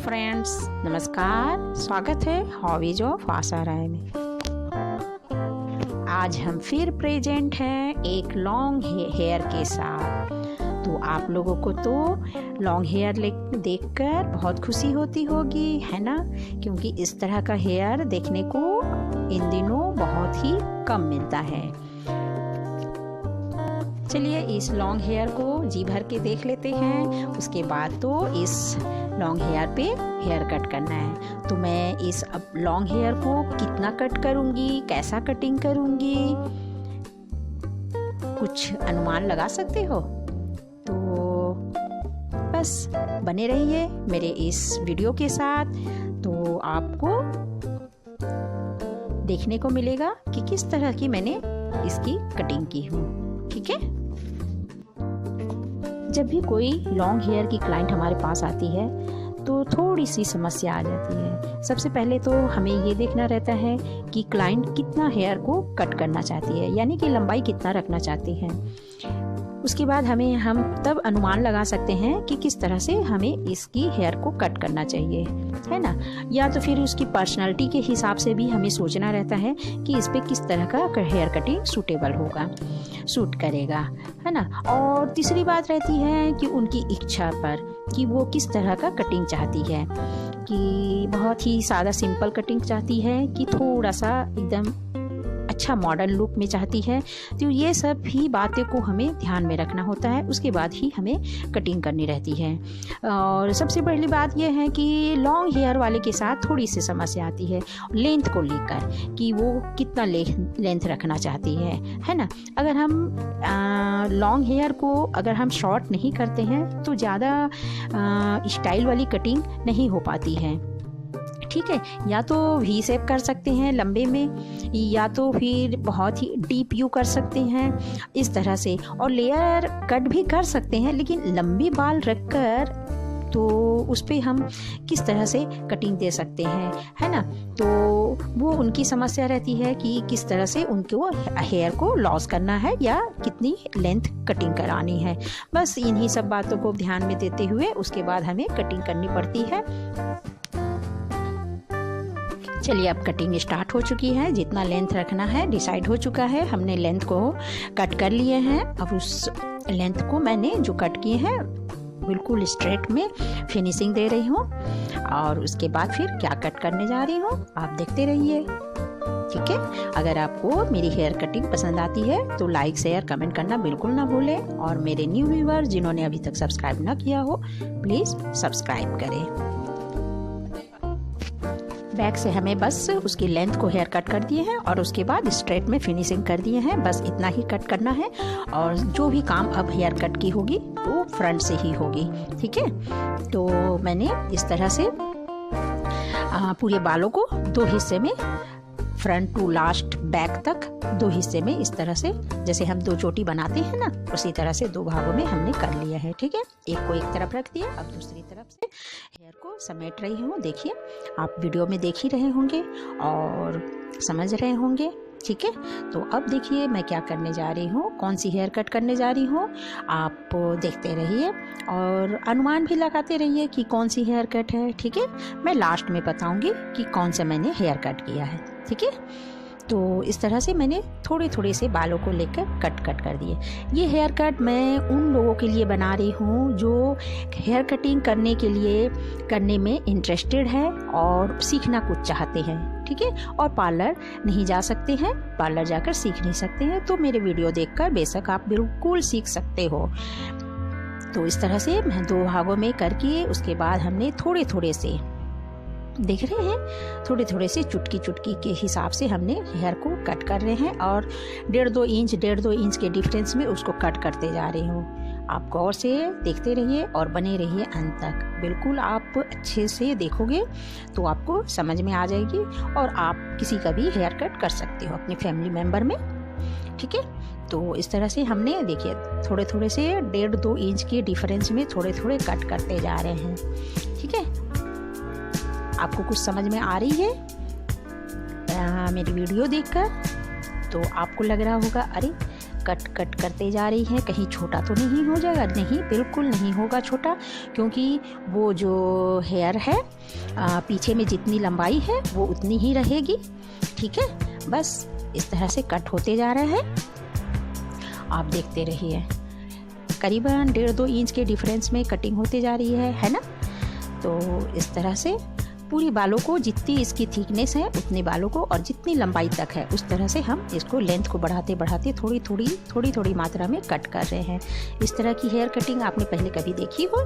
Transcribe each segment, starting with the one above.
Friends, नमस्कार। स्वागत है हॉबीज ऑफ आशा राय में। आज हम फिर प्रेजेंट हैं एक लॉन्ग हेयर के साथ। तो आप लोगों को तो लॉन्ग हेयर देखकर बहुत खुशी होती होगी, है ना? क्योंकि इस तरह का हेयर देखने को इन दिनों बहुत ही कम मिलता है। चलिए इस लॉन्ग हेयर को जी भर के देख लेते हैं। उसके बाद तो इस लॉन्ग हेयर पे हेयर कट करना है। तो मैं इस अब लॉन्ग हेयर को कितना कट करूँगी, कैसा कटिंग करूँगी, कुछ अनुमान लगा सकते हो? तो बस बने रहिए मेरे इस वीडियो के साथ। तो आपको देखने को मिलेगा कि किस तरह की मैंने इसकी कटिंग की हूँ। ठीक है? जब भी कोई लॉन्ग हेयर की क्लाइंट हमारे पास आती है तो थोड़ी सी समस्या आ जाती है। सबसे पहले तो हमें ये देखना रहता है कि क्लाइंट कितना हेयर को कट करना चाहती है, यानी कि लंबाई कितना रखना चाहती है। उसके बाद हम तब अनुमान लगा सकते हैं कि किस तरह से हमें इसकी हेयर को कट करना चाहिए, है ना? या तो फिर उसकी पर्सनालिटी के हिसाब से भी हमें सोचना रहता है कि इस पे किस तरह का हेयर कटिंग सूटेबल होगा, सूट करेगा, है ना? और तीसरी बात रहती है कि उनकी इच्छा पर कि वो किस तरह का कटिंग चाहती है, कि बहुत ही सादा सिंपल कटिंग चाहती है कि थोड़ा सा एकदम अच्छा मॉडर्न लुक में चाहती है। तो ये सब भी बातें को हमें ध्यान में रखना होता है। उसके बाद ही हमें कटिंग करनी रहती है। और सबसे पहली बात यह है कि लॉन्ग हेयर वाले के साथ थोड़ी सी समस्या आती है लेंथ को लेकर, कि वो कितना लेंथ रखना चाहती है ना? अगर हम लॉन्ग हेयर को अगर हम शॉर्ट नहीं करते हैं तो ज़्यादा स्टाइल वाली कटिंग नहीं हो पाती है। ठीक है? या तो वी शेप कर सकते हैं लंबे में, या तो फिर बहुत ही डीप यू कर सकते हैं इस तरह से। और लेयर कट भी कर सकते हैं, लेकिन लंबी बाल रखकर तो उस पे हम किस तरह से कटिंग दे सकते हैं, है ना? तो वो उनकी समस्या रहती है कि किस तरह से उनको हेयर को लॉस करना है या कितनी लेंथ कटिंग करानी है। बस इन्हीं सब बातों को ध्यान में देते हुए उसके बाद हमें कटिंग करनी पड़ती है। चलिए अब कटिंग स्टार्ट हो चुकी है। जितना लेंथ रखना है डिसाइड हो चुका है। हमने लेंथ को कट कर लिए हैं। अब उस लेंथ को मैंने जो कट किए हैं बिल्कुल स्ट्रेट में फिनिशिंग दे रही हूँ। और उसके बाद फिर क्या कट करने जा रही हूँ आप देखते रहिए। ठीक है? अगर आपको मेरी हेयर कटिंग पसंद आती है तो लाइक शेयर कमेंट करना बिल्कुल ना भूलें। और मेरे न्यू व्यूअर जिन्होंने अभी तक सब्सक्राइब ना किया हो प्लीज़ सब्सक्राइब करें। बैक से हमें बस उसकी लेंथ को हेयर कट कर दिए हैं और उसके बाद स्ट्रेट में फिनिशिंग कर दिए हैं। बस इतना ही कट करना है और जो भी काम अब हेयर कट की होगी वो फ्रंट से ही होगी। ठीक है? तो मैंने इस तरह से पूरे बालों को दो हिस्से में, फ्रंट टू लास्ट बैक तक दो हिस्से में, इस तरह से जैसे हम दो चोटी बनाते हैं ना, उसी तरह से दो भागों में हमने कर लिया है। ठीक है? एक को एक तरफ रख दिया, अब दूसरी तरफ से हेयर को समेट रही हूँ। देखिए आप वीडियो में देख ही रहे होंगे और समझ रहे होंगे। ठीक है? तो अब देखिए मैं क्या करने जा रही हूँ, कौन सी हेयर कट करने जा रही हूँ। आप देखते रहिए और अनुमान भी लगाते रहिए कि कौन सी हेयर कट है। ठीक है? मैं लास्ट में बताऊंगी कि कौन सा मैंने हेयर कट किया है। ठीक है? तो इस तरह से मैंने थोड़े थोड़े से बालों को लेकर कट कर दिए। ये हेयर कट मैं उन लोगों के लिए बना रही हूँ जो हेयर कटिंग करने में इंटरेस्टेड है और सीखना कुछ चाहते हैं। ठीक है? और पार्लर नहीं जा सकते हैं, पार्लर जाकर सीख नहीं सकते हैं, तो मेरे वीडियो देखकर बेशक आप बिल्कुल सीख सकते हो। तो इस तरह से मैं दो भागों में करके उसके बाद हमने थोड़े थोड़े से, देख रहे हैं, थोड़े थोड़े से चुटकी चुटकी के हिसाब से हमने हेयर को कट कर रहे हैं और 1.5-2 इंच के डिफरेंस में उसको कट करते जा रही हूँ। आप गौर से देखते रहिए और बने रहिए अंत तक। बिल्कुल आप अच्छे से देखोगे तो आपको समझ में आ जाएगी और आप किसी का भी हेयर कट कर सकते हो अपने फैमिली मेम्बर में। ठीक है? तो इस तरह से हमने देखिए थोड़े थोड़े से 1.5-2 इंच के डिफरेंस में थोड़े थोड़े कट करते जा रहे हैं। ठीक है? आपको कुछ समझ में आ रही है मेरी वीडियो देखकर? तो आपको लग रहा होगा अरे कट कट करते जा रही है। कहीं छोटा तो नहीं हो जाएगा? नहीं, बिल्कुल नहीं होगा छोटा, क्योंकि वो जो हेयर है पीछे में जितनी लंबाई है वो उतनी ही रहेगी। ठीक है, बस इस तरह से कट होते जा रहे हैं, आप देखते रहिए। करीबन 1.5-2 इंच के डिफरेंस में कटिंग होते जा रही है ना। तो इस तरह से पूरी बालों को, जितनी इसकी थिकनेस है उतने बालों को और जितनी लंबाई तक है उस तरह से हम इसको लेंथ को बढ़ाते बढ़ाते थोड़ी थोड़ी मात्रा में कट कर रहे हैं। इस तरह की हेयर कटिंग आपने पहले कभी देखी हो?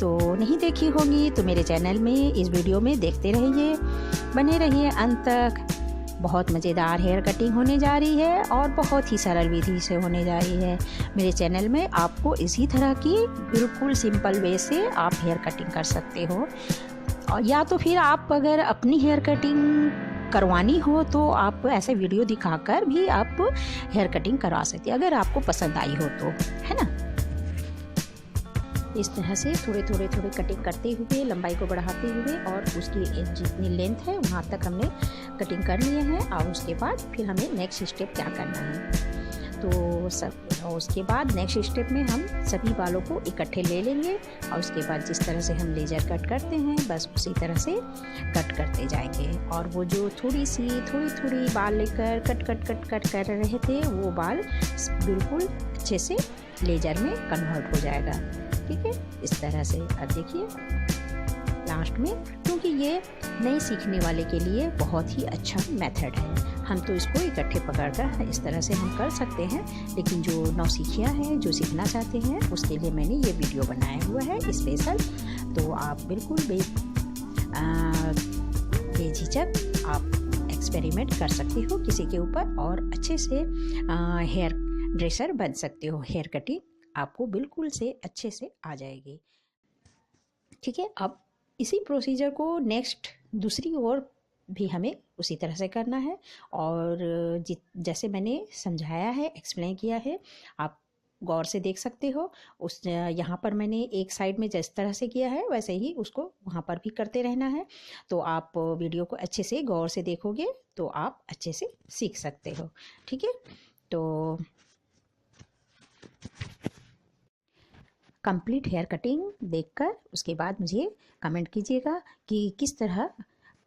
तो नहीं देखी होगी तो मेरे चैनल में इस वीडियो में देखते रहिए, बने रहिए अंत तक। बहुत मज़ेदार हेयर कटिंग होने जा रही है और बहुत ही सरल विधि से होने जा रही है। मेरे चैनल में आपको इसी तरह की बिल्कुल सिंपल वे से आप हेयर कटिंग कर सकते हो। और या तो फिर आप अगर अपनी हेयर कटिंग करवानी हो तो आप ऐसे वीडियो दिखाकर भी आप हेयर कटिंग करवा सकते हैं, अगर आपको पसंद आई हो तो, है ना। इस तरह से थोड़े कटिंग करते हुए, लंबाई को बढ़ाते हुए और उसकी जितनी लेंथ है वहाँ तक हमने कटिंग कर लिए हैं। और उसके बाद फिर हमें नेक्स्ट स्टेप क्या करना है, तो उसके बाद नेक्स्ट स्टेप में हम सभी बालों को इकट्ठे ले लेंगे और उसके बाद जिस तरह से हम लेजर कट करते हैं बस उसी तरह से कट करते जाएंगे। और वो जो थोड़ी बाल लेकर कट कर रहे थे वो बाल बिल्कुल अच्छे से लेजर में कन्वर्ट हो जाएगा। ठीक है, इस तरह से। अब देखिए लास्ट में, क्योंकि ये नए सीखने वाले के लिए बहुत ही अच्छा मेथड है। हम तो इसको इकट्ठे पकड़कर इस तरह से हम कर सकते हैं, लेकिन जो नौसिखिया है, जो सीखना चाहते हैं, उसके लिए मैंने ये वीडियो बनाया हुआ है स्पेशल। तो आप बिल्कुल बेझिझक आप एक्सपेरिमेंट कर सकते हो किसी के ऊपर और अच्छे से हेयर ड्रेसर बन सकते हो। हेयर कटिंग आपको बिल्कुल से अच्छे से आ जाएगी। ठीक है, अब इसी प्रोसीजर को नेक्स्ट दूसरी ओर भी हमें उसी तरह से करना है। और जैसे मैंने समझाया है, एक्सप्लेन किया है, आप गौर से देख सकते हो। यहाँ पर मैंने एक साइड में जिस तरह से किया है वैसे ही उसको वहाँ पर भी करते रहना है। तो आप वीडियो को अच्छे से गौर से देखोगे तो आप अच्छे से सीख सकते हो। ठीक है, तो कंप्लीट हेयर कटिंग देखकर उसके बाद मुझे कमेंट कीजिएगा कि किस तरह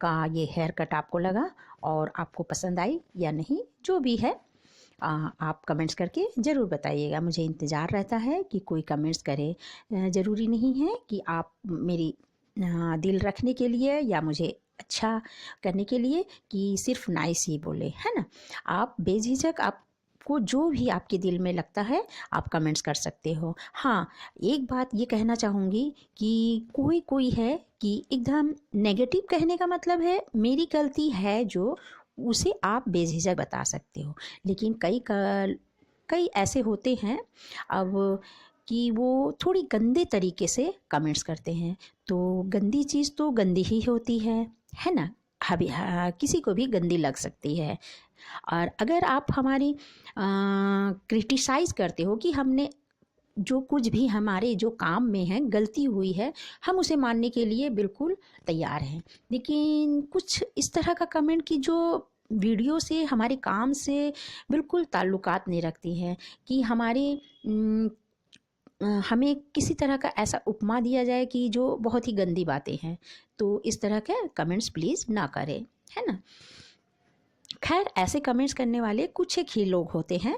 का ये हेयर कट आपको लगा और आपको पसंद आई या नहीं। जो भी है आप कमेंट्स करके ज़रूर बताइएगा। मुझे इंतज़ार रहता है कि कोई कमेंट्स करे। ज़रूरी नहीं है कि आप मेरी दिल रखने के लिए या मुझे अच्छा करने के लिए कि सिर्फ नाइस ही बोले, है ना। आप बेझिझक आपको जो भी आपके दिल में लगता है आप कमेंट्स कर सकते हो। हाँ, एक बात ये कहना चाहूँगी कि कोई है कि एकदम नेगेटिव कहने का मतलब है मेरी गलती है जो, उसे आप बेझिझक बता सकते हो। लेकिन कई ऐसे होते हैं अब कि वो थोड़ी गंदे तरीके से कमेंट्स करते हैं। तो गंदी चीज़ तो गंदी ही होती है ना। किसी को भी गंदी लग सकती है। और अगर आप हमारी क्रिटिसाइज़ करते हो कि हमने जो कुछ भी हमारे जो काम में है गलती हुई है, हम उसे मानने के लिए बिल्कुल तैयार हैं। लेकिन कुछ इस तरह का कमेंट कि जो वीडियो से, हमारे काम से बिल्कुल ताल्लुकात नहीं रखती है, कि हमें किसी तरह का ऐसा उपमा दिया जाए कि जो बहुत ही गंदी बातें हैं। तो इस तरह के कमेंट्स प्लीज़ ना करें, है ना। खैर, ऐसे कमेंट्स करने वाले कुछ एक ही लोग होते हैं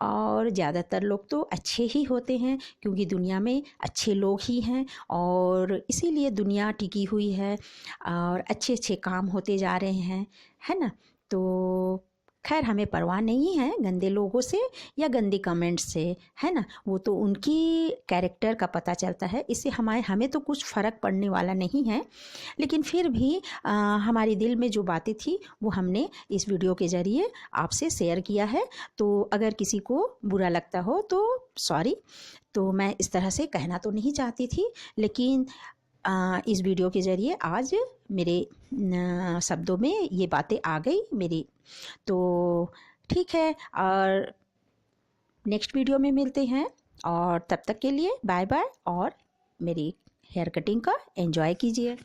और ज़्यादातर लोग तो अच्छे ही होते हैं, क्योंकि दुनिया में अच्छे लोग ही हैं और इसीलिए दुनिया टिकी हुई है और अच्छे काम होते जा रहे हैं, है ना। तो खैर, हमें परवाह नहीं है गंदे लोगों से या गंदे कमेंट्स से, है ना। वो तो उनकी कैरेक्टर का पता चलता है, इससे हमें तो कुछ फ़र्क पड़ने वाला नहीं है। लेकिन फिर भी हमारे दिल में जो बातें थी वो हमने इस वीडियो के ज़रिए आपसे शेयर किया है। तो अगर किसी को बुरा लगता हो तो सॉरी। तो मैं इस तरह से कहना तो नहीं चाहती थी, लेकिन इस वीडियो के ज़रिए आज मेरे शब्दों में ये बातें आ गई मेरी। तो ठीक है, और नेक्स्ट वीडियो में मिलते हैं और तब तक के लिए बाय बाय और मेरी हेयर कटिंग का एंजॉय कीजिए।